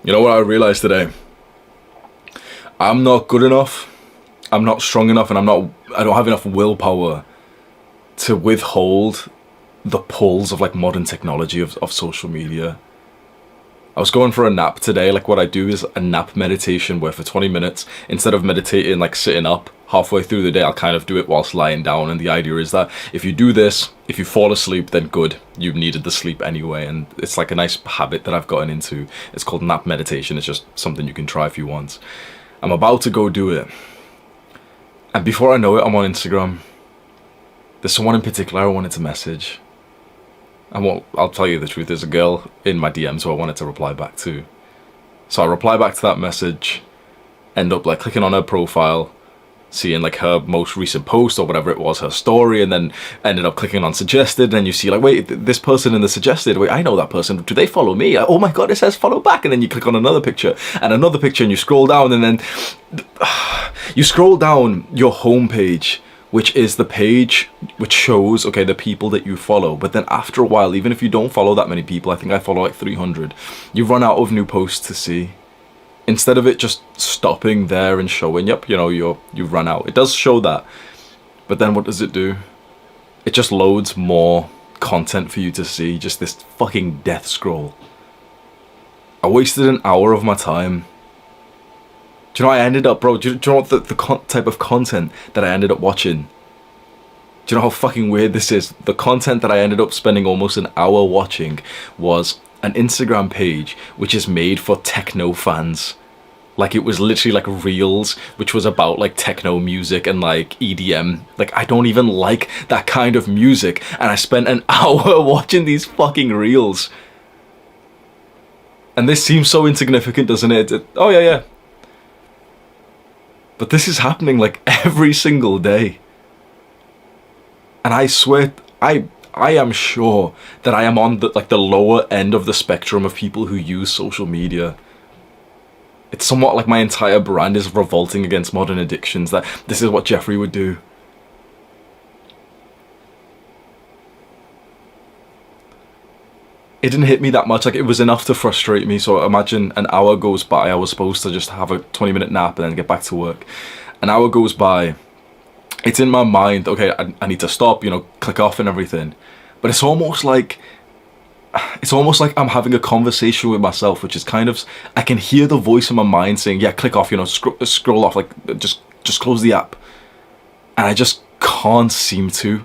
You know what I realized today? I'm not good enough, I'm not strong enough, and I don't have enough willpower to withhold the pulls of like modern technology of social media. I was going for a nap today. Like, what I do is a nap meditation where for 20 minutes, instead of meditating like sitting up halfway through the day, I'll kind of do it whilst lying down. And the idea is that if you do this, if you fall asleep, then good, you needed the sleep anyway. And it's like a nice habit that I've gotten into. It's called nap meditation. It's just something you can try if you want. I'm about to go do it, and before I know it, I'm on Instagram. There's someone in particular I wanted to message. I'll tell you the truth, there's a girl in my DMs who I wanted to reply back to. So I reply back to that message, end up like clicking on her profile, seeing like her most recent post or whatever it was, her story, and then ended up clicking on suggested, and you see like, wait, this person in the suggested, wait, I know that person, do they follow me? Oh my god, it says follow back. And then you click on another picture, and you scroll down, and then you scroll down your homepage, which is the page which shows, okay, the people that you follow. But then after a while, even if you don't follow that many people, I think I follow like 300, you run out of new posts to see. Instead of it just stopping there and showing, yep, you know, you've run out. It does show that. But then what does it do? It just loads more content for you to see. Just this fucking death scroll. I wasted an hour of my time. Do you know what I ended up, bro? Do you know what the type of content that I ended up watching? Do you know how fucking weird this is? The content that I ended up spending almost an hour watching was an Instagram page which is made for techno fans. Like, it was literally like Reels, which was about like techno music and like EDM. Like, I don't even like that kind of music, and I spent an hour watching these fucking Reels. And this seems so insignificant, doesn't it? Oh yeah. But this is happening like every single day. And I swear, I am sure that I am on the lower end of the spectrum of people who use social media. It's somewhat like my entire brand is revolting against modern addictions, that this is what Jeffrey would do. It didn't hit me that much, like it was enough to frustrate me. So imagine an hour goes by, I was supposed to just have a 20-minute nap and then get back to work. An hour goes by, it's in my mind, okay, I need to stop, you know, click off and everything. But it's almost like I'm having a conversation with myself, which is kind of, I can hear the voice in my mind saying, yeah, click off, you know, scroll off, like just close the app. And I just can't seem to.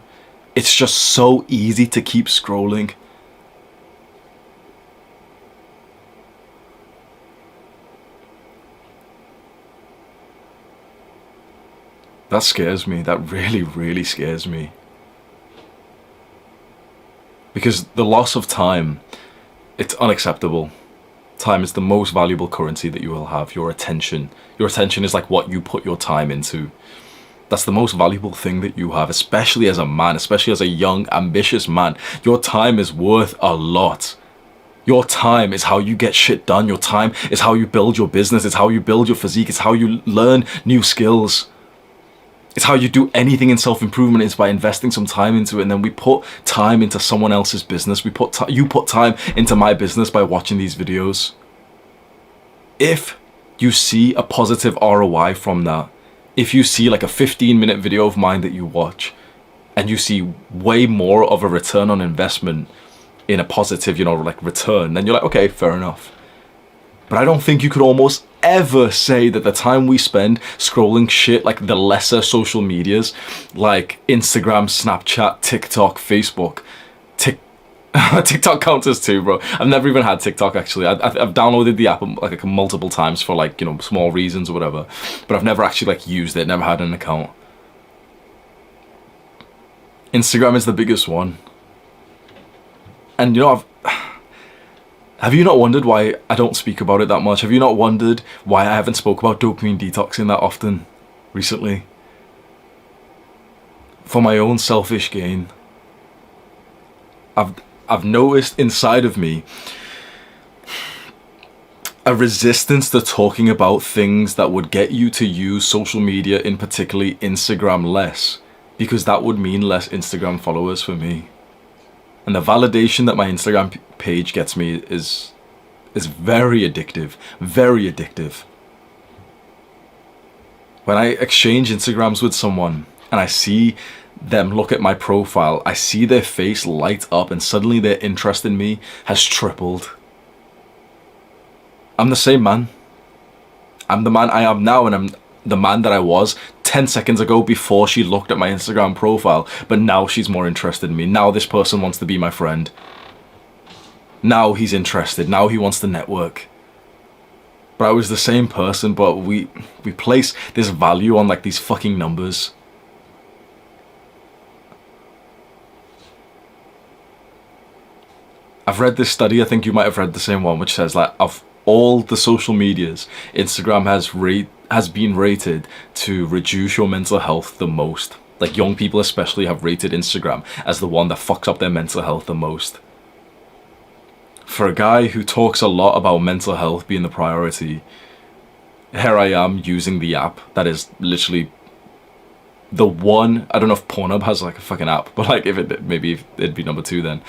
It's just so easy to keep scrolling. That scares me. That really, really scares me. Because the loss of time, it's unacceptable. Time is the most valuable currency that you will have. Your attention. Your attention is like what you put your time into. That's the most valuable thing that you have, especially as a man, especially as a young, ambitious man. Your time is worth a lot. Your time is how you get shit done. Your time is how you build your business. It's how you build your physique. It's how you learn new skills. It's how you do anything in self-improvement, is by investing some time into it. And then we put time into someone else's business. You put time into my business by watching these videos. If you see a positive ROI from that, if you see like a 15-minute video of mine that you watch, and you see way more of a return on investment in a positive, you know, like return, then you're like, okay, fair enough. But I don't think you could almost ever say that the time we spend scrolling shit like the lesser social medias, like Instagram, Snapchat, TikTok, Facebook, TikTok counts as too, bro. I've never even had TikTok, actually. I've downloaded the app like multiple times for like, you know, small reasons or whatever, but I've never actually like used it, never had an account. Instagram is the biggest one. And you know, have you not wondered why I don't speak about it that much? Have you not wondered why I haven't spoke about dopamine detoxing that often recently? For my own selfish gain. I've noticed inside of me a resistance to talking about things that would get you to use social media, in particularly Instagram, less, because that would mean less Instagram followers for me. And the validation that my Instagram page gets me is It's very addictive. Very addictive. When I exchange Instagrams with someone and I see them look at my profile, I see their face light up and suddenly their interest in me has tripled. I'm the same man. I'm the man I am now, and I'm the man that I was 10 seconds ago before she looked at my Instagram profile. But now she's more interested in me. Now this person wants to be my friend. Now he's interested. Now he wants to network. But I was the same person, but we place this value on like these fucking numbers. I've read this study, I think you might have read the same one, which says like of all the social medias, Instagram has been rated to reduce your mental health the most. Like young people especially have rated Instagram as the one that fucks up their mental health the most. For a guy who talks a lot about mental health being the priority, here I am using the app that is literally the one. I don't know if Pornhub has like a fucking app, but like if it, maybe it'd be number 2 then.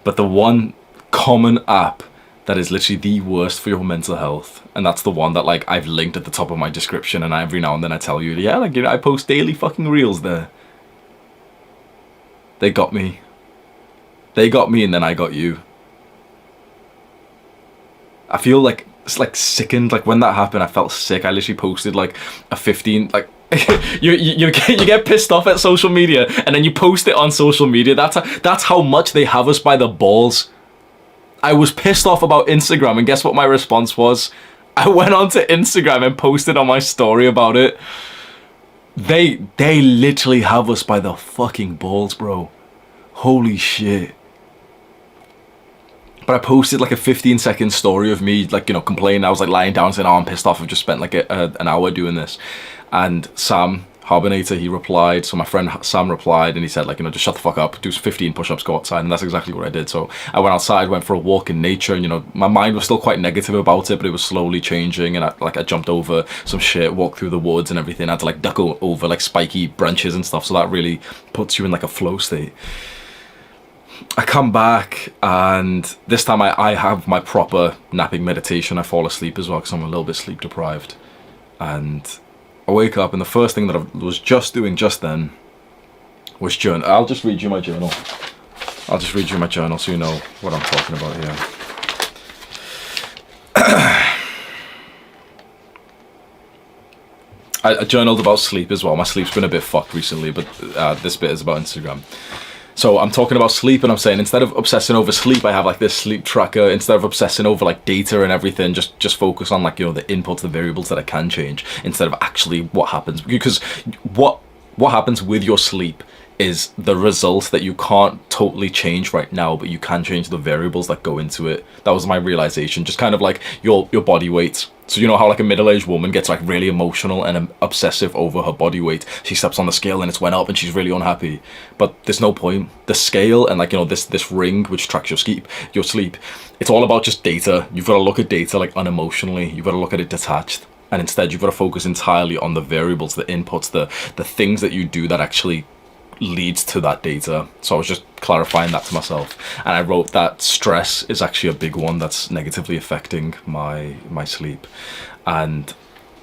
But the one common app that is literally the worst for your mental health, and that's the one that like I've linked at the top of my description, and every now and then I tell you, yeah, like, you know, I post daily fucking reels there. They got me. They got me, and then I got you. I feel like it's like sickened. Like when that happened, I felt sick. I literally posted like a 15 like you get pissed off at social media and then you post it on social media. That's how much they have us by the balls. I was pissed off about Instagram, and guess what my response was? I went onto Instagram and posted on my story about it. They literally have us by the fucking balls, bro. Holy shit. But I posted like a 15-second story of me, like, you know, complaining. I was like lying down saying, oh, I'm pissed off. I've just spent like an hour doing this. And Sam Harbonator, he replied. So my friend Sam replied and he said, like, you know, just shut the fuck up, do 15 push-ups, go outside. And that's exactly what I did. So I went outside, went for a walk in nature, and, you know, my mind was still quite negative about it, but it was slowly changing. And I jumped over some shit, walked through the woods and everything. I had to like duck over like spiky branches and stuff. So that really puts you in like a flow state. I come back, and this time I have my proper napping meditation. I fall asleep as well because I'm a little bit sleep deprived. And I wake up, and the first thing that I was just doing just then was journal. I'll just read you my journal. I'll just read you my journal so you know what I'm talking about here. I journaled about sleep as well. My sleep's been a bit fucked recently, but this bit is about Instagram. So I'm talking about sleep, and I'm saying instead of obsessing over sleep, I have like this sleep tracker. Instead of obsessing over like data and everything, just focus on like, you know, the inputs, the variables that I can change, instead of actually what happens. Because what happens with your sleep is the result that you can't totally change right now, but you can change the variables that go into it. That was my realization. Just kind of like your body weight. So you know how like a middle-aged woman gets like really emotional and obsessive over her body weight. She steps on the scale and it's went up and she's really unhappy. But there's no point. The scale and like, you know, this ring which tracks your sleep, it's all about just data. You've got to look at data like unemotionally. You've got to look at it detached. And instead you've got to focus entirely on the variables, the inputs, the things that you do that actually leads to that data. So I was just clarifying that to myself, and I wrote that stress is actually a big one that's negatively affecting my sleep. And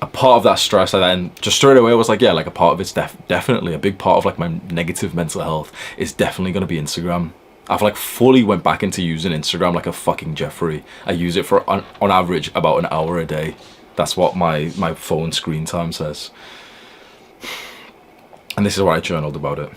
a part of that stress, I then just straight away was like, yeah, like a part of it's definitely a big part of like my negative mental health is definitely going to be Instagram. I've like fully went back into using Instagram like a fucking Jeffrey. I use it for on average about an hour a day. That's what my phone screen time says. And this is why I journaled about it.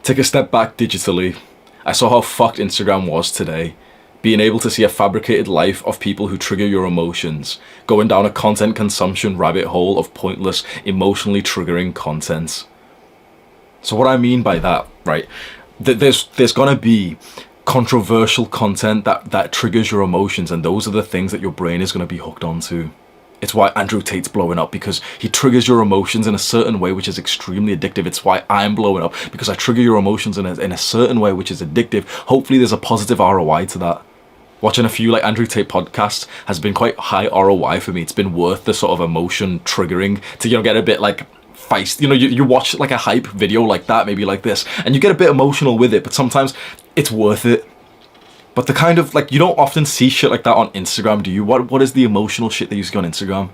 Take a step back digitally. I saw how fucked Instagram was today. Being able to see a fabricated life of people who trigger your emotions. Going down a content consumption rabbit hole of pointless, emotionally triggering content. So what I mean by that, right? There's gonna be controversial content that triggers your emotions, and those are the things that your brain is gonna be hooked onto. It's why Andrew Tate's blowing up, because he triggers your emotions in a certain way which is extremely addictive. It's why I'm blowing up, because I trigger your emotions in a certain way which is addictive. Hopefully there's a positive ROI to that. Watching a few like Andrew Tate podcasts has been quite high ROI for me. It's been worth the sort of emotion triggering to, you know, get a bit like feist. You know, you watch like a hype video like that, maybe like this, and you get a bit emotional with it, but sometimes it's worth it. But the kind of, like, you don't often see shit like that on Instagram, do you? What is the emotional shit that you see on Instagram?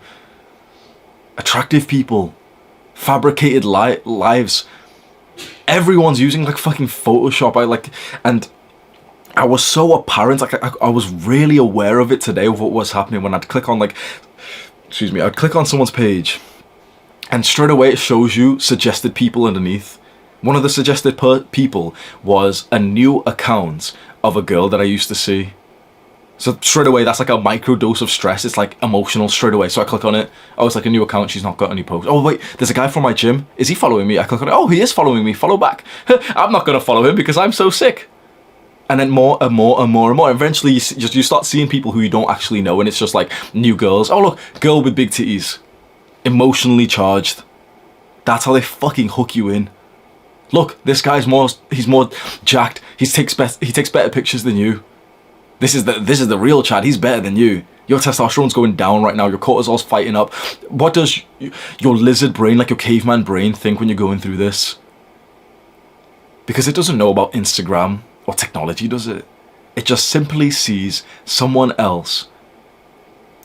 Attractive people, fabricated lives. Everyone's using like fucking Photoshop. And I was so apparent, like I was really aware of it today, of what was happening when I'd click on I'd click on someone's page, and straight away it shows you suggested people underneath. One of the suggested people was a new account of a girl that I used to see. So straight away, that's like a micro dose of stress. It's like emotional straight away. So I click on it. Oh, it's like a new account. She's not got any posts. Oh wait, there's a guy from my gym. Is he following me? I click on it. Oh, he is following me. Follow back. I'm not going to follow him because I'm so sick. And then more and more and more and more. Eventually, you start seeing people who you don't actually know. And it's just like new girls. Oh look, girl with big titties. Emotionally charged. That's how they fucking hook you in. Look, this guy's more jacked. He takes better pictures than you. This is the real Chad. He's better than you. Your testosterone's going down right now. Your cortisol's fighting up. What does your lizard brain, like your caveman brain, think when you're going through this? Because it doesn't know about Instagram or technology, does it? It just simply sees someone else,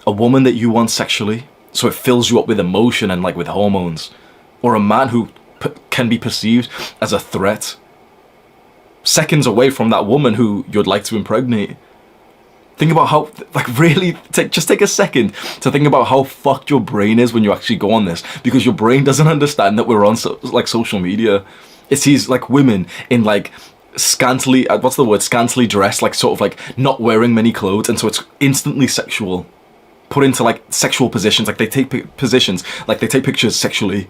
a woman that you want sexually, so it fills you up with emotion and like with hormones, or a man who can be perceived as a threat, seconds away from that woman who you'd like to impregnate. Think about how, like, really, just take a second to think about how fucked your brain is when you actually go on this, because your brain doesn't understand that we're on social media. It sees like women in like scantily dressed, like sort of like not wearing many clothes, and so it's instantly sexual, put into like sexual positions, like they take pictures sexually.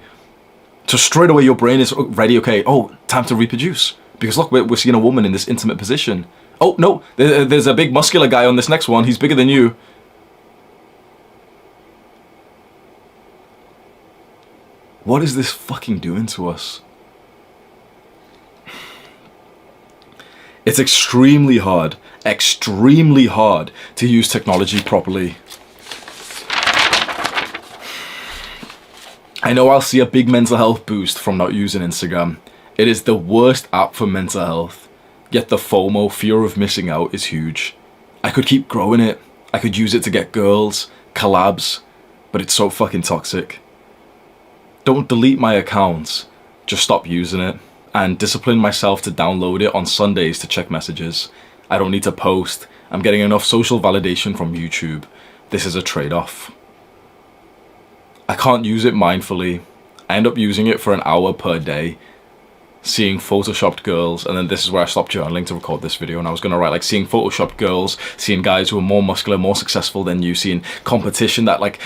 So straight away your brain is ready. Okay, oh, time to reproduce, because look, we're seeing a woman in this intimate position. Oh no, there's a big muscular guy on this next one. He's bigger than you. What is this fucking doing to us? It's extremely hard to use technology properly. I know I'll see a big mental health boost from not using Instagram. It is the worst app for mental health. Yet the FOMO, fear of missing out, is huge. I could keep growing it. I could use it to get girls, collabs, but it's so fucking toxic. Don't delete my accounts, just stop using it, and discipline myself to download it on Sundays to check messages. I don't need to post. I'm getting enough social validation from YouTube. This is a trade-off. I can't use it mindfully. I end up using it for an hour per day, seeing photoshopped girls, and then this is where I stopped journaling to record this video, and I was going to write like seeing photoshopped girls, seeing guys who are more muscular, more successful than you, seeing competition that like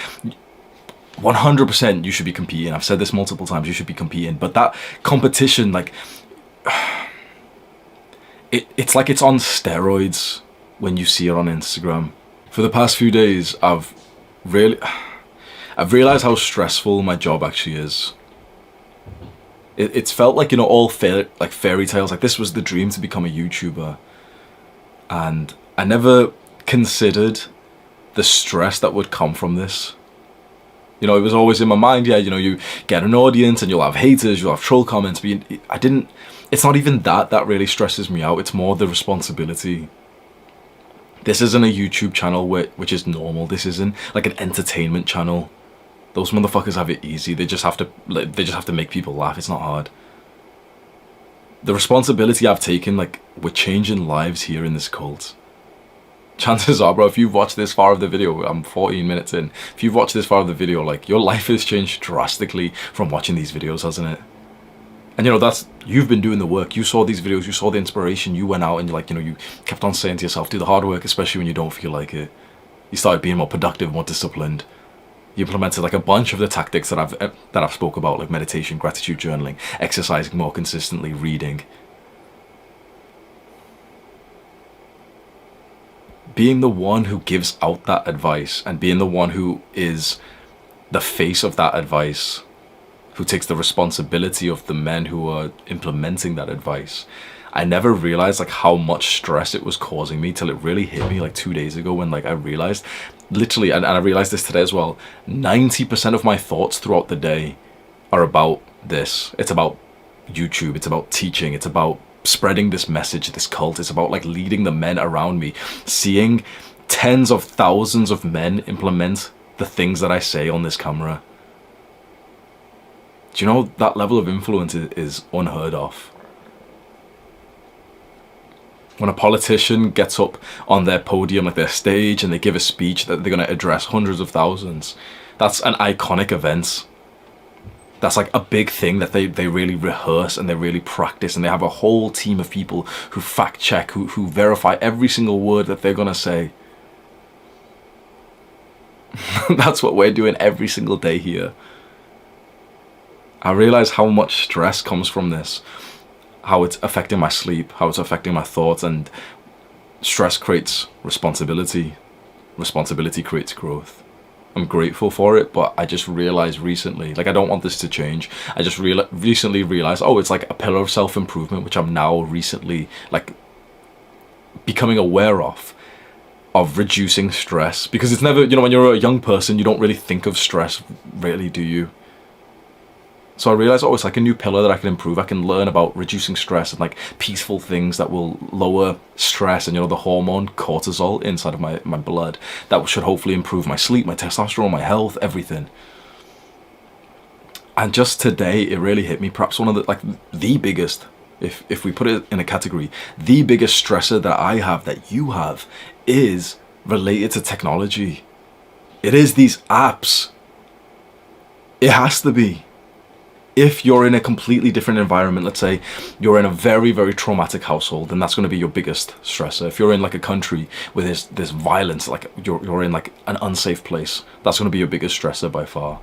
100% you should be competing. I've said this multiple times, you should be competing, but that competition, like it's like it's on steroids when you see it on Instagram. For the past few days, I've realized how stressful my job actually is. It's felt like, you know, all fairy tales. Like this was the dream, to become a YouTuber, and I never considered the stress that would come from this. You know, it was always in my mind, yeah, you know, you get an audience and you'll have haters, you'll have troll comments, but it's not even that really stresses me out. It's more the responsibility. This isn't a YouTube channel which is normal. This isn't like an entertainment channel. Those motherfuckers have it easy. They just have to make people laugh. It's not hard. The responsibility I've taken, like, we're changing lives here in this cult. Chances are, bro, if you've watched this far of the video, I'm 14 minutes in. If you've watched this far of the video, like, your life has changed drastically from watching these videos, hasn't it? And you know, you've been doing the work. You saw these videos, you saw the inspiration, you went out and, like, you know, you kept on saying to yourself, do the hard work, especially when you don't feel like it. You started being more productive, more disciplined. You implemented like a bunch of the tactics that I've spoke about, like meditation, gratitude journaling, exercising more consistently, reading. Being the one who gives out that advice, and being the one who is the face of that advice, who takes the responsibility of the men who are implementing that advice. I never realized like how much stress it was causing me till it really hit me like 2 days ago, when like I realized literally, and I realized this today as well, 90% of my thoughts throughout the day are about this. It's about YouTube, it's about teaching, it's about spreading this message, this cult. It's about like leading the men around me, seeing tens of thousands of men implement the things that I say on this camera. Do you know that level of influence is unheard of? When a politician gets up on their podium, like their stage, and they give a speech that they're going to address hundreds of thousands, that's an iconic event. That's like a big thing that they really rehearse and they really practice, and they have a whole team of people who fact check, who verify every single word that they're going to say. That's what we're doing every single day here. I realize how much stress comes from this, how it's affecting my sleep, how it's affecting my thoughts, and stress creates responsibility. Responsibility creates growth. I'm grateful for it, but I just realized recently, like I don't want this to change. I just recently realized, oh, it's like a pillar of self-improvement, which I'm now recently like becoming aware of reducing stress. Because it's never, you know, when you're a young person, you don't really think of stress, really, do you? So I realized, oh, it's like a new pillar that I can improve. I can learn about reducing stress and like peaceful things that will lower stress and, you know, the hormone cortisol inside of my blood. That should hopefully improve my sleep, my testosterone, my health, everything. And just today, it really hit me. Perhaps one of the, like the biggest, if we put it in a category, the biggest stressor that I have, that you have, is related to technology. It is these apps. It has to be. If you're in a completely different environment, let's say you're in a very, very traumatic household, then that's going to be your biggest stressor. If you're in like a country where there's violence, like you're in like an unsafe place, that's going to be your biggest stressor by far.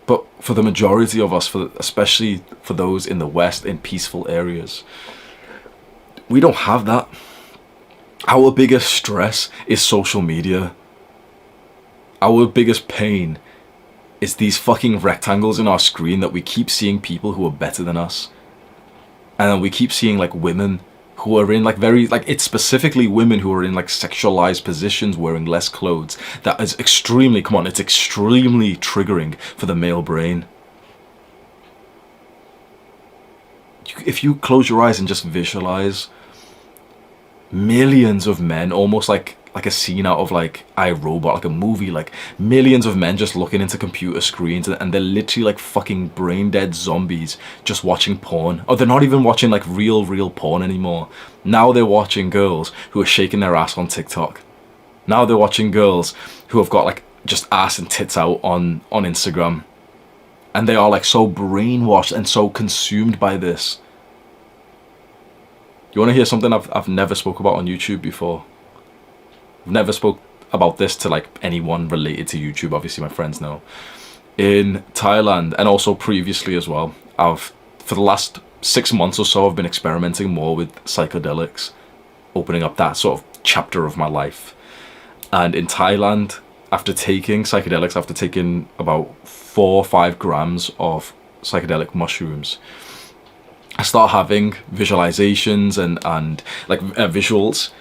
But for the majority of us, especially for those in the West, in peaceful areas, we don't have that. Our biggest stress is social media. Our biggest pain is these fucking rectangles in our screen that we keep seeing people who are better than us. And then we keep seeing like women who are in like very, like it's specifically women who are in like sexualized positions wearing less clothes. That is extremely, come on, it's extremely triggering for the male brain. If you close your eyes and just visualize millions of men, almost like a scene out of like iRobot, like a movie, like millions of men just looking into computer screens, and they're literally like fucking brain dead zombies just watching porn. Or they're not even watching like real porn anymore. Now they're watching girls who are shaking their ass on TikTok. Now they're watching girls who have got like just ass and tits out on Instagram. And they are like so brainwashed and so consumed by this. You want to hear something I've never spoke about on YouTube before? I've never spoke about this to like anyone related to YouTube. Obviously my friends know. In Thailand, and also previously as well, for the last 6 months or so, I've been experimenting more with psychedelics, opening up that sort of chapter of my life. And in Thailand, after taking psychedelics, after taking about 4 or 5 grams of psychedelic mushrooms, I start having visualizations and like visuals,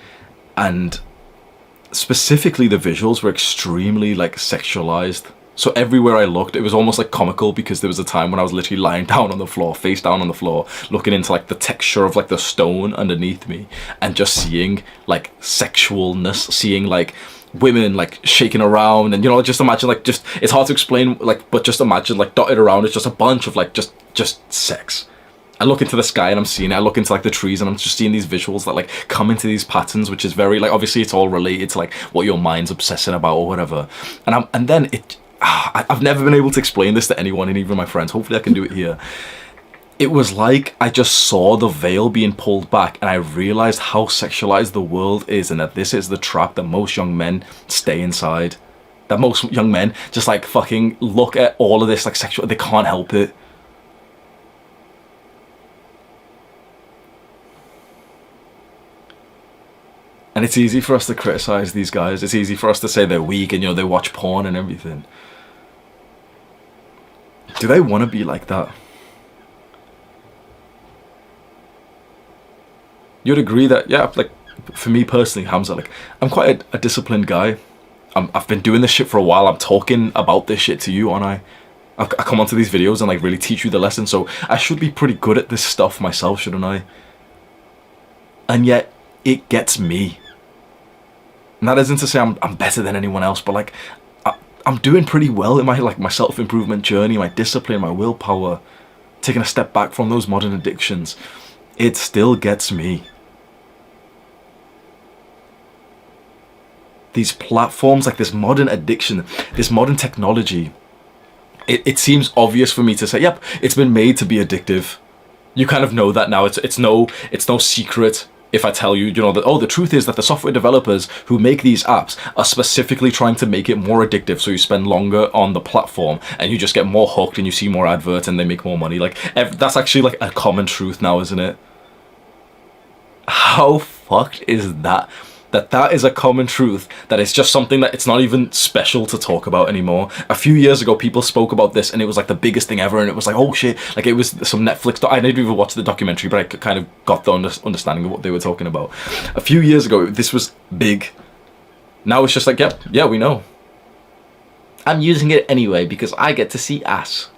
and specifically the visuals were extremely like sexualized. So everywhere I looked, it was almost like comical, because there was a time when I was literally lying down on the floor, face down on the floor, looking into like the texture of like the stone underneath me, and just seeing like sexualness, seeing like women like shaking around, and you know, just imagine like, just, it's hard to explain, like, but just imagine like dotted around, it's just a bunch of like just sex. I look into the sky and I'm seeing it. I look into like the trees and I'm just seeing these visuals that like come into these patterns, which is very like, obviously it's all related to like what your mind's obsessing about or whatever. And then I've never been able to explain this to anyone, and even my friends. Hopefully I can do it here. It was like I just saw the veil being pulled back, and I realized how sexualized the world is, and that this is the trap that most young men stay inside. That most young men just like fucking look at all of this like sexual, they can't help it. And it's easy for us to criticize these guys. It's easy for us to say they're weak and, you know, they watch porn and everything. Do they want to be like that? You'd agree that, yeah, like for me personally, Hamza, like I'm quite a disciplined guy. I've been doing this shit for a while. I'm talking about this shit to you, aren't I come onto these videos and like really teach you the lesson. So I should be pretty good at this stuff myself, shouldn't I? And yet it gets me. And that isn't to say I'm better than anyone else, but like I'm doing pretty well in my self-improvement journey, my discipline, my willpower, taking a step back from those modern addictions. It still gets me. These platforms, like this modern addiction, this modern technology, it seems obvious for me to say, yep, it's been made to be addictive. You kind of know that now. It's no secret if I tell you, you know, that, oh, the truth is that the software developers who make these apps are specifically trying to make it more addictive, so you spend longer on the platform and you just get more hooked and you see more adverts and they make more money. Like, that's actually like a common truth now, isn't it? How fucked is that? That is a common truth, that it's just something that it's not even special to talk about anymore. A few years ago, people spoke about this and it was like the biggest thing ever, and it was like, oh shit, like it was some Netflix, I didn't even watch the documentary, but I kind of got the understanding of what they were talking about. A few years ago, this was big. Now it's just like, yep, yeah, we know. I'm using it anyway because I get to see ass.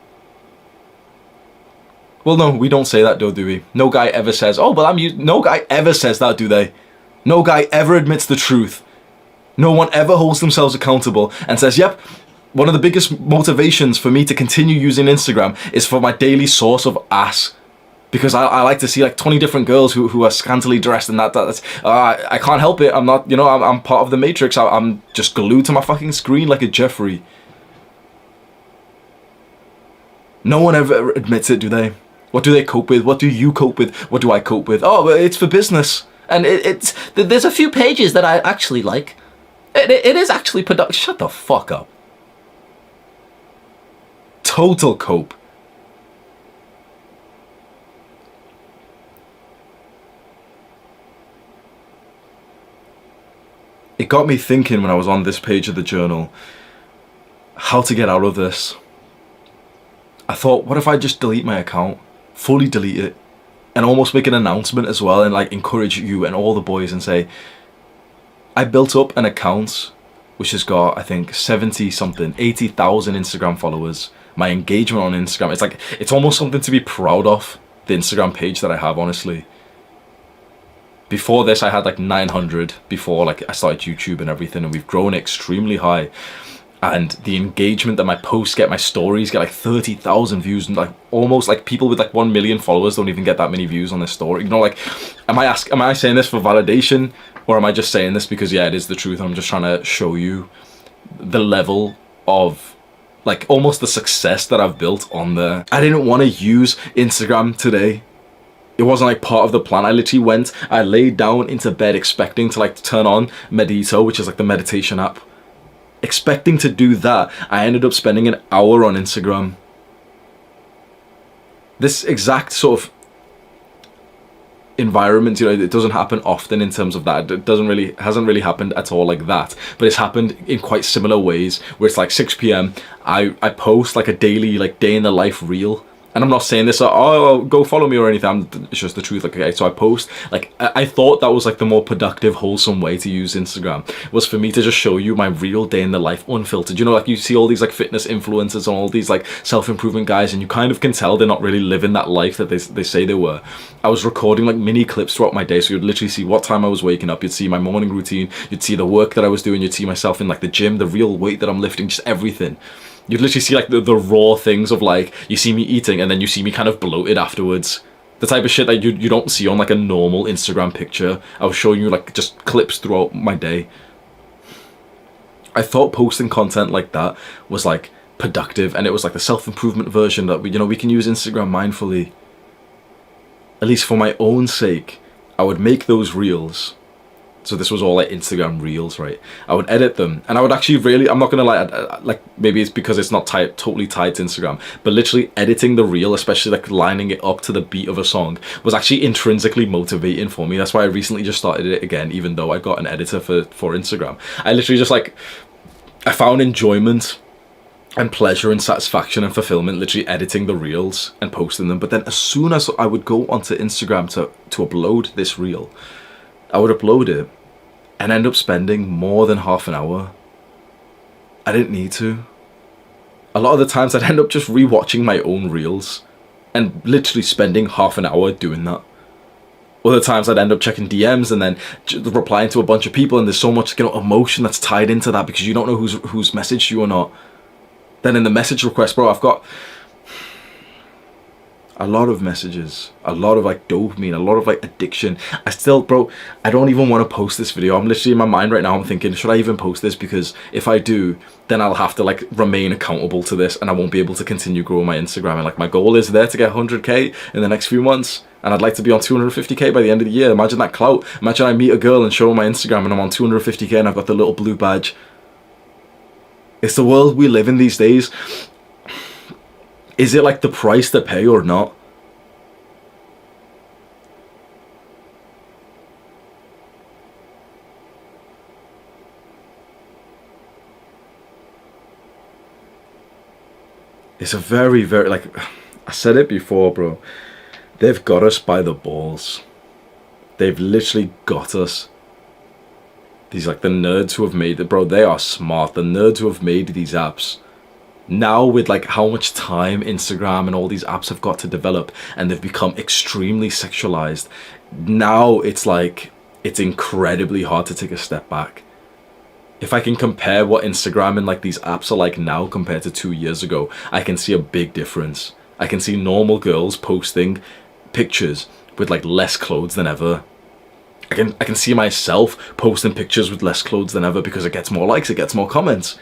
Well, no, we don't say that though, do we? No guy ever says, oh, well, no guy ever says that, do they? No guy ever admits the truth. No one ever holds themselves accountable and says, yep, one of the biggest motivations for me to continue using Instagram is for my daily source of ass. Because I like to see like 20 different girls who are scantily dressed, and that's I can't help it. I'm not, you know, I'm part of the matrix. I'm just glued to my fucking screen like a Jeffrey. No one ever admits it, do they? What do they cope with? What do you cope with? What do I cope with? Oh, it's for business. And there's a few pages that I actually like. It is actually productive. Shut the fuck up. Total cope. It got me thinking when I was on this page of the journal, how to get out of this. I thought, what if I just delete my account? Fully delete it. And almost make an announcement as well, and like encourage you and all the boys and say, I built up an account which has got, I think, 80,000 Instagram followers. My engagement on Instagram, it's almost something to be proud of, the Instagram page that I have, honestly. Before this, I had like 900 before like I started YouTube and everything, and we've grown extremely high. And the engagement that my posts get, my stories get like 30,000 views, and like almost like people with like 1 million followers don't even get that many views on their story. You know, like, am I saying this for validation, or am I just saying this because, yeah, it is the truth? I'm just trying to show you the level of like almost the success that I've built on there. I didn't want to use Instagram today. It wasn't like part of the plan. I laid down into bed expecting to like turn on Medito, which is like the meditation app. Expecting to do that, I ended up spending an hour on Instagram. This exact sort of environment, you know, it doesn't happen often in terms of that. It hasn't really happened at all like that, but it's happened in quite similar ways, where it's like 6 p.m. I post like a daily like day in the life reel. And I'm not saying this, oh, go follow me or anything. It's just the truth. Like, okay, so I post, like, I thought that was like the more productive, wholesome way to use Instagram, was for me to just show you my real day in the life, unfiltered. You know, like you see all these like fitness influencers and all these like self-improvement guys, and you kind of can tell they're not really living that life that they say they were. I was recording like mini clips throughout my day, so you'd literally see what time I was waking up, you'd see my morning routine, you'd see the work that I was doing, you'd see myself in like the gym, the real weight that I'm lifting, just everything. You'd literally see like the raw things of like, you see me eating and then you see me kind of bloated afterwards. The type of shit that you don't see on like a normal Instagram picture. I was showing you like just clips throughout my day. I thought posting content like that was like productive, and it was like the self-improvement version that we can use Instagram mindfully. At least for my own sake, I would make those reels. So this was all like Instagram reels, right? I would edit them, and I would actually really, I'm not gonna lie, like maybe it's because it's not totally tied to Instagram, but literally editing the reel, especially like lining it up to the beat of a song, was actually intrinsically motivating for me. That's why I recently just started it again, even though I got an editor for Instagram. I literally just like, I found enjoyment and pleasure and satisfaction and fulfillment literally editing the reels and posting them. But then as soon as I would go onto Instagram to upload this reel, I would upload it and end up spending more than half an hour. I didn't need to. A lot of the times I'd end up just rewatching my own reels and literally spending half an hour doing that. Other times I'd end up checking DMs and then replying to a bunch of people, and there's so much, you know, emotion that's tied into that because you don't know who's messaged you or not. Then in the message request, bro, I've got a lot of messages, a lot of like dopamine, a lot of like addiction. I still, bro, I don't even want to post this video. I'm literally in my mind right now, I'm thinking, should I even post this? Because if I do, then I'll have to like remain accountable to this and I won't be able to continue growing my Instagram. And like my goal is there to get 100k in the next few months. And I'd like to be on 250k by the end of the year. Imagine that clout. Imagine I meet a girl and show her my Instagram and I'm on 250k and I've got the little blue badge. It's the world we live in these days. Is it like the price to pay or not? It's a very, very, like, I said it before, bro. They've got us by the balls. They've literally got us. These, like, the nerds who have made it, bro, they are smart. The nerds who have made these apps. Now with like how much time Instagram and all these apps have got to develop, and they've become extremely sexualized, now it's like, it's incredibly hard to take a step back. If I can compare what Instagram and like these apps are like now compared to 2 years ago, I can see a big difference. I can see normal girls posting pictures with like less clothes than ever. I can see myself posting pictures with less clothes than ever because it gets more likes, it gets more comments.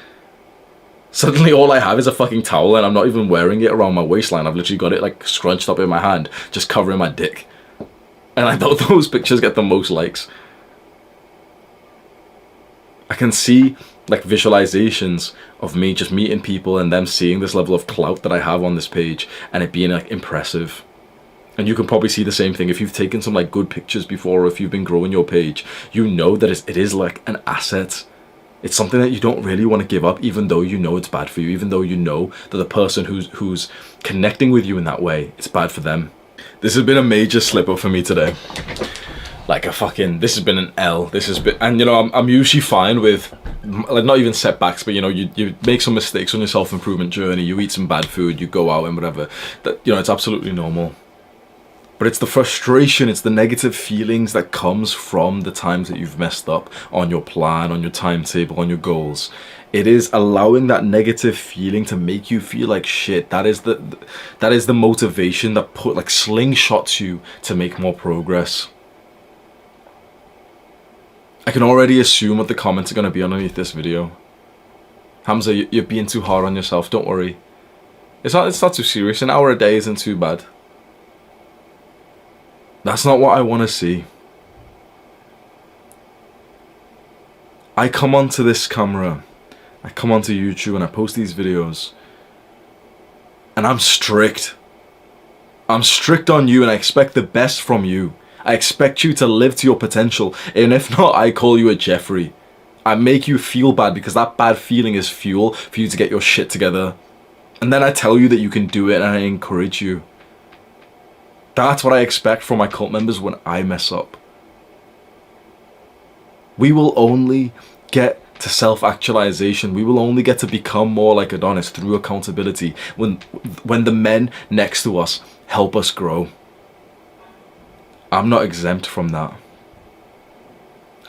Suddenly all I have is a fucking towel and I'm not even wearing it around my waistline. I've literally got it like scrunched up in my hand, just covering my dick. And I thought those pictures get the most likes. I can see like visualizations of me just meeting people and them seeing this level of clout that I have on this page and it being like impressive. And you can probably see the same thing if you've taken some like good pictures before, or if you've been growing your page, you know that it is like an asset. It's something that you don't really want to give up, even though you know it's bad for you, even though you know that the person who's connecting with you in that way, it's bad for them. This has been a major slip up for me today. Like this has been an L. This has been, and you know, I'm usually fine with, like, not even setbacks, but you know, you make some mistakes on your self-improvement journey, you eat some bad food, you go out and whatever. That, you know, it's absolutely normal. But it's the frustration, it's the negative feelings that comes from the times that you've messed up on your plan, on your timetable, on your goals. It is allowing that negative feeling to make you feel like shit. That is the motivation that slingshots you to make more progress. I can already assume what the comments are going to be underneath this video. Hamza, you're being too hard on yourself. Don't worry. It's not too serious. An hour a day isn't too bad. That's not what I want to see. I come onto this camera, I come onto YouTube and I post these videos, and I'm strict. I'm strict on you and I expect the best from you. I expect you to live to your potential, and if not, I call you a Jeffrey. I make you feel bad because that bad feeling is fuel for you to get your shit together. And then I tell you that you can do it and I encourage you. That's what I expect from my cult members when I mess up. We will only get to self-actualization. We will only get to become more like Adonis through accountability when the men next to us help us grow. I'm not exempt from that.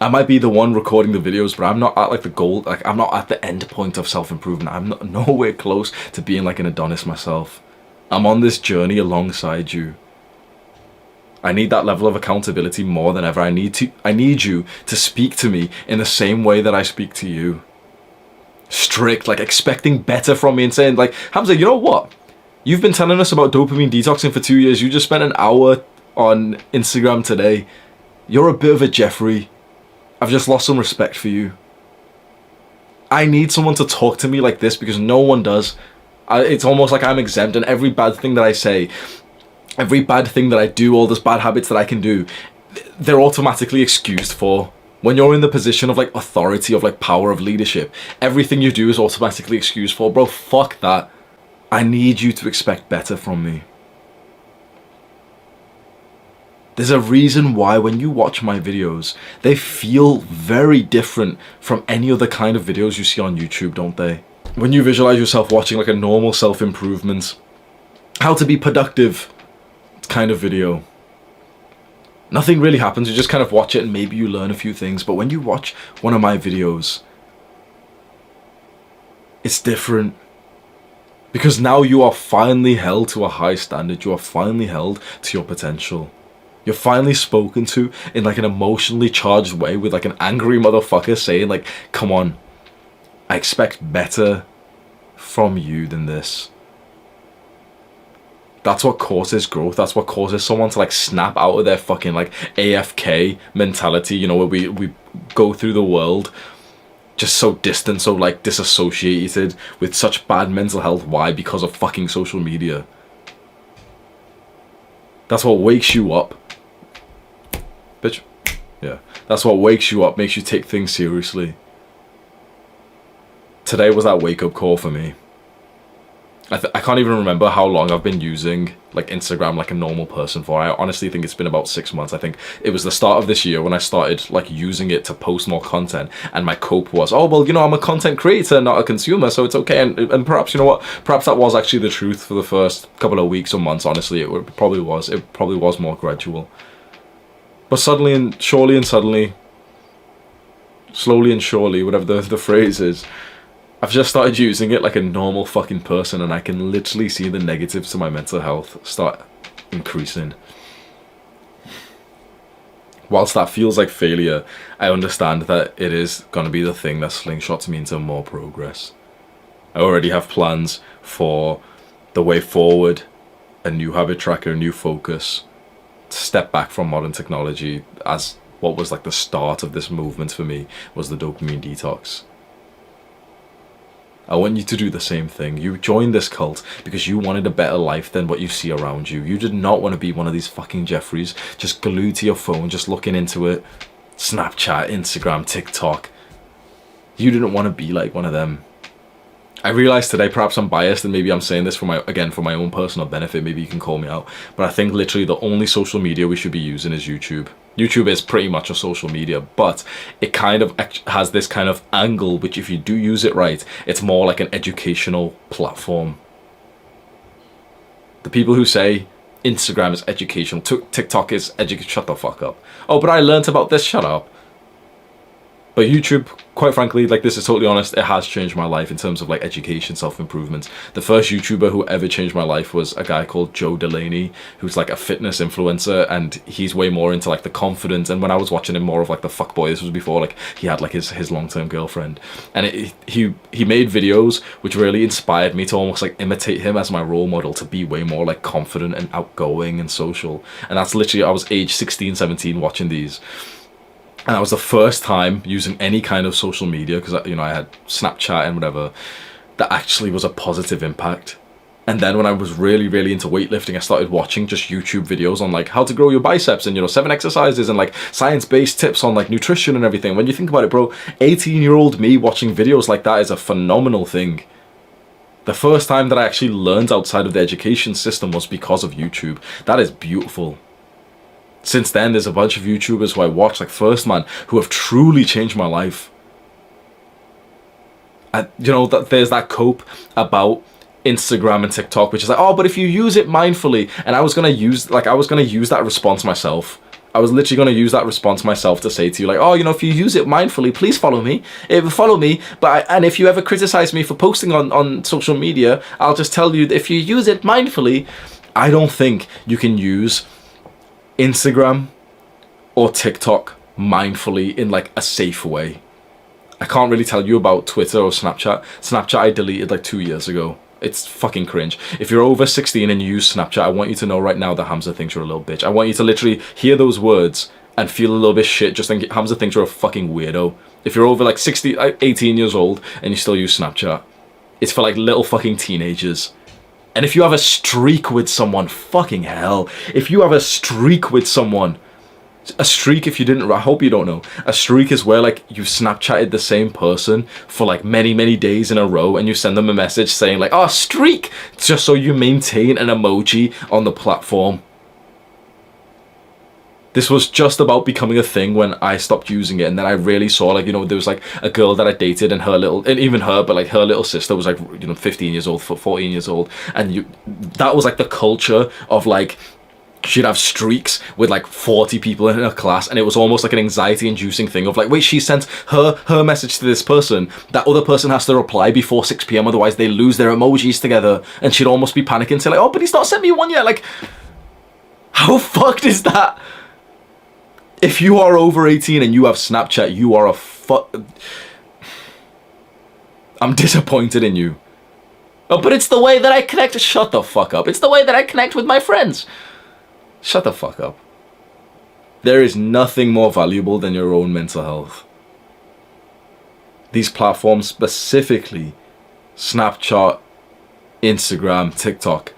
I might be the one recording the videos, but I'm not at like the goal, like I'm not at the end point of self-improvement. I'm not nowhere close to being like an Adonis myself. I'm on this journey alongside you. I need that level of accountability more than ever. I need you to speak to me in the same way that I speak to you. Strict, like expecting better from me and saying like, Hamza, you know what? You've been telling us about dopamine detoxing for 2 years. You just spent an hour on Instagram today. You're a bit of a Jeffrey. I've just lost some respect for you. I need someone to talk to me like this because no one does. It's almost like I'm exempt, and every bad thing that I say, every bad thing that I do, all those bad habits that I can do, they're automatically excused for. When you're in the position of like authority, of like power, of leadership, everything you do is automatically excused for. Bro, fuck that. I need you to expect better from me. There's a reason why when you watch my videos, they feel very different from any other kind of videos you see on YouTube, don't they? When you visualize yourself watching like a normal self-improvement, how to be productive kind of video, Nothing really happens. You just kind of watch it and maybe you learn a few things. But when you watch one of my videos, it's different. Because now you are finally held to a high standard. You are finally held to your potential. You're finally spoken to in like an emotionally charged way with like an angry motherfucker saying like, come on, I expect better from you than this. That's what causes growth. That's what causes someone to like snap out of their fucking like AFK mentality, you know, where we go through the world just so distant, so like disassociated with such bad mental health. Why? Because of fucking social media. That's what wakes you up. Bitch. Yeah. That's what wakes you up, makes you take things seriously. Today was that wake up call for me. I can't even remember how long I've been using like Instagram like a normal person for. I honestly think it's been about 6 months. I think it was the start of this year when I started like using it to post more content, and my cope was, oh well, you know, I'm a content creator, not a consumer, so it's okay. And perhaps, you know what, perhaps that was actually the truth for the first couple of weeks or months. Honestly, it probably was more gradual. But suddenly and surely and suddenly, slowly and surely, whatever the phrase is, I've just started using it like a normal fucking person, and I can literally see the negatives to my mental health start increasing. Whilst that feels like failure, I understand that it is going to be the thing that slingshots me into more progress. I already have plans for the way forward, a new habit tracker, a new focus, to step back from modern technology, as what was like the start of this movement for me was the dopamine detox. I want you to do the same thing. You joined this cult because you wanted a better life than what you see around you. You did not want to be one of these fucking Jeffreys, just glued to your phone, just looking into it. Snapchat, Instagram, TikTok. You didn't want to be like one of them. I realize today, perhaps I'm biased, and maybe I'm saying this for my own personal benefit. Maybe you can call me out. But I think literally the only social media we should be using is YouTube. YouTube is pretty much a social media, but it kind of has this kind of angle, which if you do use it right, it's more like an educational platform. The people who say Instagram is educational, TikTok is educational, shut the fuck up. Oh, but I learnt about this, shut up. But YouTube, quite frankly, like, this is totally honest, it has changed my life in terms of like education, self-improvement. The first YouTuber who ever changed my life was a guy called Joe Delaney, who's like a fitness influencer, and he's way more into like the confidence. And when I was watching him, more of like the fuckboy, this was before like he had like his long-term girlfriend, and he made videos which really inspired me to almost like imitate him as my role model, to be way more like confident and outgoing and social. And that's literally, I was age 16, 17 watching these. And that was the first time using any kind of social media, because, you know, I had Snapchat and whatever, that actually was a positive impact. And then when I was really, really into weightlifting, I started watching just YouTube videos on like how to grow your biceps and, you know, 7 exercises and like science-based tips on like nutrition and everything. When you think about it, bro, 18-year-old me watching videos like that is a phenomenal thing. The first time that I actually learned outside of the education system was because of YouTube. That is beautiful. Since then, there's a bunch of YouTubers who I watch, like First Man, who have truly changed my life. And, you know, there's that cope about Instagram and TikTok, which is like, oh, but if you use it mindfully. And I was gonna use that response myself. I was literally gonna use that response myself to say to you, like, oh, you know, if you use it mindfully, please follow me. Follow me. And if you ever criticize me for posting on social media, I'll just tell you that if you use it mindfully, I don't think you can use Instagram or TikTok mindfully in like a safe way. I can't really tell you about Twitter or Snapchat. Snapchat I deleted like 2 years ago. It's fucking cringe. If you're over 16 and you use Snapchat, I want you to know right now that Hamza thinks you're a little bitch. I want you to literally hear those words and feel a little bit shit. Just think Hamza thinks you're a fucking weirdo. If you're over like 18 years old and you still use Snapchat, it's for like little fucking teenagers. And if you have a streak with someone, fucking hell. If you have a streak with someone, a streak, if you didn't, I hope you don't know. A streak is where like you've Snapchatted the same person for like many, many days in a row, and you send them a message saying like, oh, streak, just so you maintain an emoji on the platform. This was just about becoming a thing when I stopped using it, and then I really saw, like, you know, there was like a girl that I dated, and even her, but like her little sister was like, you know, 15 years old, 14 years old, and that was like the culture of like she'd have streaks with like 40 people in her class, and it was almost like an anxiety inducing thing of like, wait, she sent her message to this person, that other person has to reply before 6 p.m, otherwise they lose their emojis together, and she'd almost be panicking, say like, oh, but he's not sent me one yet. Like, how fucked is that? If you are over 18 and you have Snapchat, you are I'm disappointed in you. Oh, but it's the way that I connect. Shut the fuck up. It's the way that I connect with my friends. Shut the fuck up. There is nothing more valuable than your own mental health. These platforms, specifically Snapchat, Instagram, TikTok,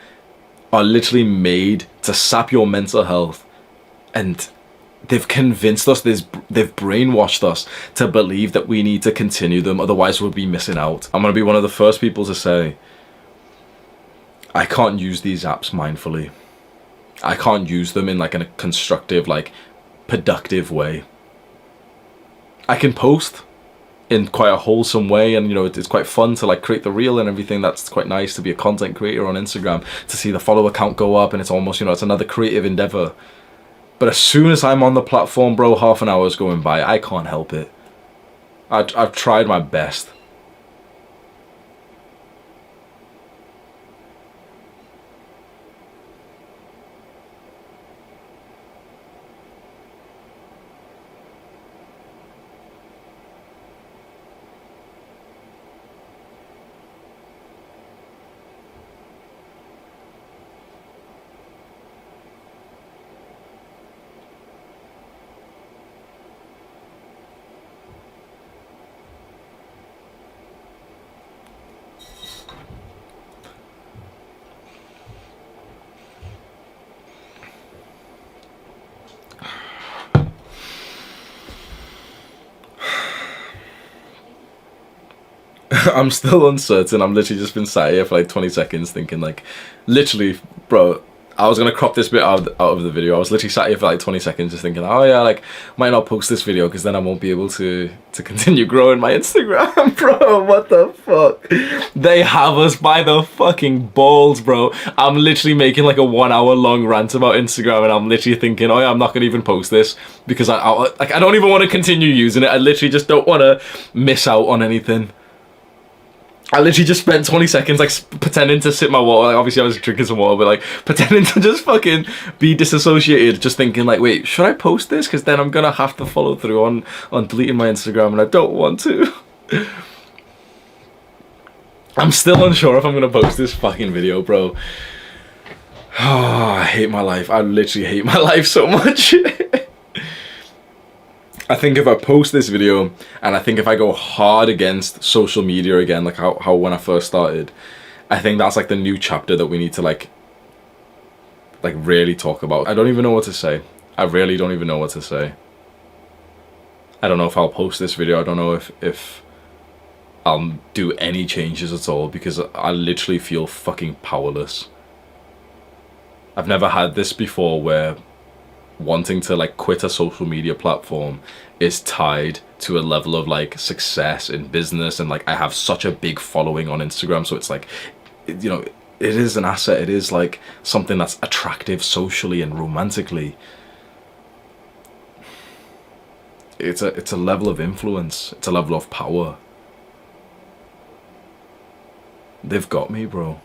are literally made to sap your mental health, and they've convinced us, they've brainwashed us to believe that we need to continue them, otherwise we'll be missing out. I'm going to be one of the first people to say, I can't use these apps mindfully. I can't use them in like a constructive, like productive way. I can post in quite a wholesome way, and you know, it's quite fun to like create the reel and everything. That's quite nice to be a content creator on Instagram, to see the follower count go up, and it's almost, you know, it's another creative endeavor. But as soon as I'm on the platform, bro, half an hour is going by. I can't help it. I've tried my best. I'm still uncertain. I'm literally just been sat here for like 20 seconds thinking like, literally, bro, I was going to crop this bit out of the video. I was literally sat here for like 20 seconds just thinking, oh yeah, like, might not post this video because then I won't be able to continue growing my Instagram. Bro, what the fuck? They have us by the fucking balls, bro. I'm literally making like a 1 hour long rant about Instagram, and I'm literally thinking, oh yeah, I'm not going to even post this because I don't even want to continue using it. I literally just don't want to miss out on anything. I literally just spent 20 seconds like pretending to sip my water. Like, obviously I was drinking some water, but like pretending to just fucking be disassociated, just thinking like, wait, should I post this? Because then I'm gonna have to follow through on deleting my Instagram, and I don't want to. I'm still unsure if I'm gonna post this fucking video, bro. Oh, I hate my life. I literally hate my life so much. I think if I post this video, and I think if I go hard against social media again, like how when I first started, I think that's like the new chapter that we need to like really talk about. I don't even know what to say. I really don't even know what to say. I don't know if I'll post this video. I don't know if I'll do any changes at all, because I literally feel fucking powerless. I've never had this before where wanting to like quit a social media platform is tied to a level of like success in business, and like I have such a big following on Instagram, so it's like, you know, it is an asset. It is like something that's attractive socially and romantically. It's a level of influence. It's a level of power. They've got me, bro.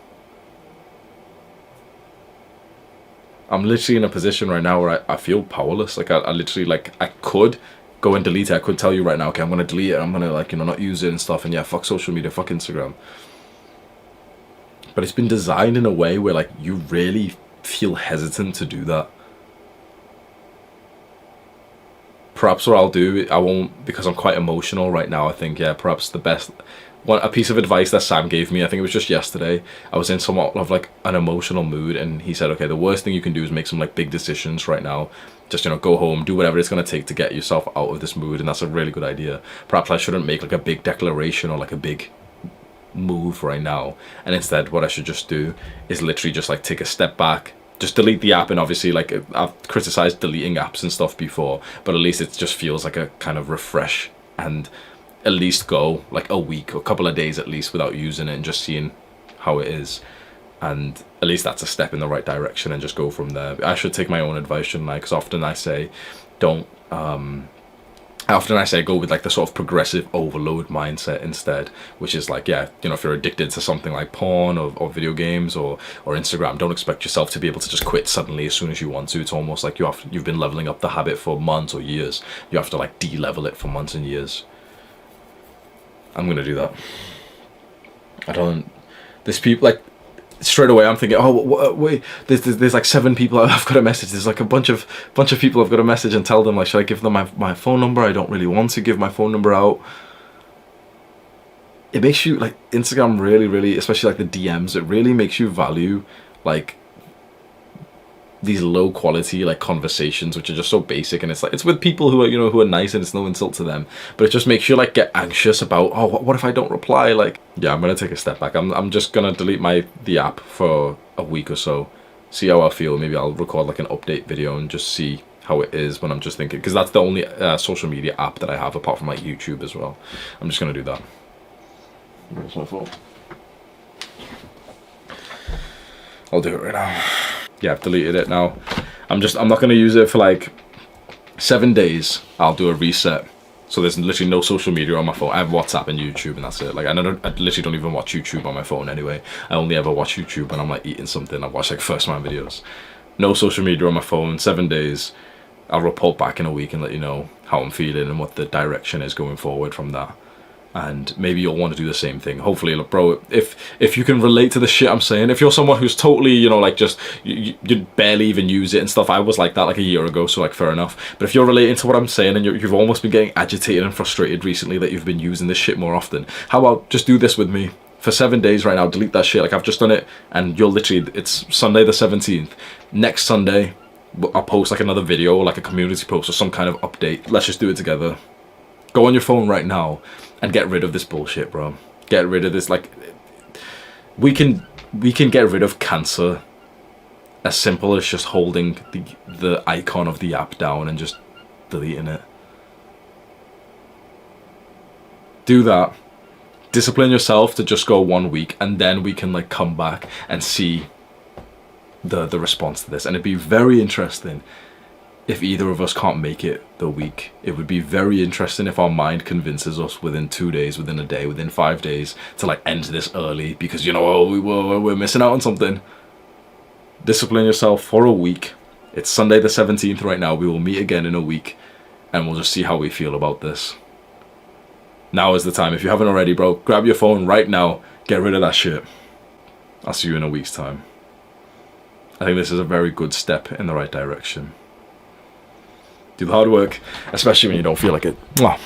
I'm literally in a position right now where I feel powerless. Like I literally, like, I could go and delete it. I could tell you right now, okay, I'm gonna delete it. I'm gonna, like, you know, not use it and stuff. And yeah, fuck social media, fuck Instagram. But it's been designed in a way where like you really feel hesitant to do that. Perhaps what I'll do, I won't, because I'm quite emotional right now. I think, yeah, perhaps the best a piece of advice that Sam gave me, I think it was just yesterday, I was in somewhat of like an emotional mood, and he said, okay, the worst thing you can do is make some like big decisions right now. Just, you know, go home, do whatever it's going to take to get yourself out of this mood. And that's a really good idea. Perhaps I shouldn't make like a big declaration or like a big move right now, and instead what I should just do is literally just like take a step back, just delete the app. And obviously, like, I've criticized deleting apps and stuff before, but at least it just feels like a kind of refresh, and at least go like a week or a couple of days at least without using it and just seeing how it is. And at least that's a step in the right direction, and just go from there. I should take my own advice, shouldn't I? Because often I say don't often I say go with like the sort of progressive overload mindset instead, which is like, yeah, you know, if you're addicted to something like porn or video games or Instagram, don't expect yourself to be able to just quit suddenly as soon as you want to. It's almost like you've been leveling up the habit for months or years. You have to like de-level it for months and years. I'm gonna do that. There's people like, straight away I'm thinking, oh wait, there's like 7 people I've got to message. There's like a bunch of people I've got to message and tell them, like, should I give them my phone number? I don't really want to give my phone number out. It makes you, like, Instagram really, especially like the DMs, it really makes you value like these low quality like conversations, which are just so basic, and it's like, it's with people who are, you know, who are nice, and it's no insult to them, but it just makes you like get anxious about, oh, what if I don't reply? Like, yeah, I'm gonna take a step back. I'm just gonna delete the app for a week or so, see how I feel. Maybe I'll record like an update video and just see how it is when I'm just thinking, because that's the only social media app that I have apart from like YouTube as well. I'm just gonna do that. Where's my phone? I'll do it right now. Yeah, I've deleted it now. I'm not gonna use it for like 7 days. I'll do a reset. So there's literally no social media on my phone. I have WhatsApp and YouTube, and that's it. Like, I literally don't even watch YouTube on my phone anyway. I only ever watch YouTube when I'm like eating something. I watch like first man videos. No social media on my phone, 7 days. I'll report back in a week and let you know how I'm feeling and what the direction is going forward from that. And maybe you'll want to do the same thing. Hopefully, look, bro, if you can relate to the shit I'm saying, if you're someone who's totally, you know, like, just you barely even use it and stuff. I was like that like a year ago, so like, fair enough. But if you're relating to what I'm saying and you've almost been getting agitated and frustrated recently that you've been using this shit more often, how about just do this with me for 7 days right now? Delete that shit. Like, I've just done it, and you'll literally, it's Sunday the 17th. Next Sunday I'll post like another video or like a community post or some kind of update. Let's just do it together. Go on your phone right now and get rid of this bullshit, bro. Get rid of this. Like, we can get rid of cancer as simple as just holding the icon of the app down and just deleting it. Do that. Discipline yourself to just go 1 week, and then we can like come back and see the response to this. And it'd be very interesting if either of us can't make it the week. It would be very interesting if our mind convinces us within 2 days, within a day, within 5 days to like end this early, because, you know, oh, we're missing out on something. Discipline yourself for a week. It's Sunday the 17th right now. We will meet again in a week, and we'll just see how we feel about this. Now is the time. If you haven't already, bro, grab your phone right now. Get rid of that shit. I'll see you in a week's time. I think this is a very good step in the right direction. Do the hard work, especially when you don't feel like it. Mwah.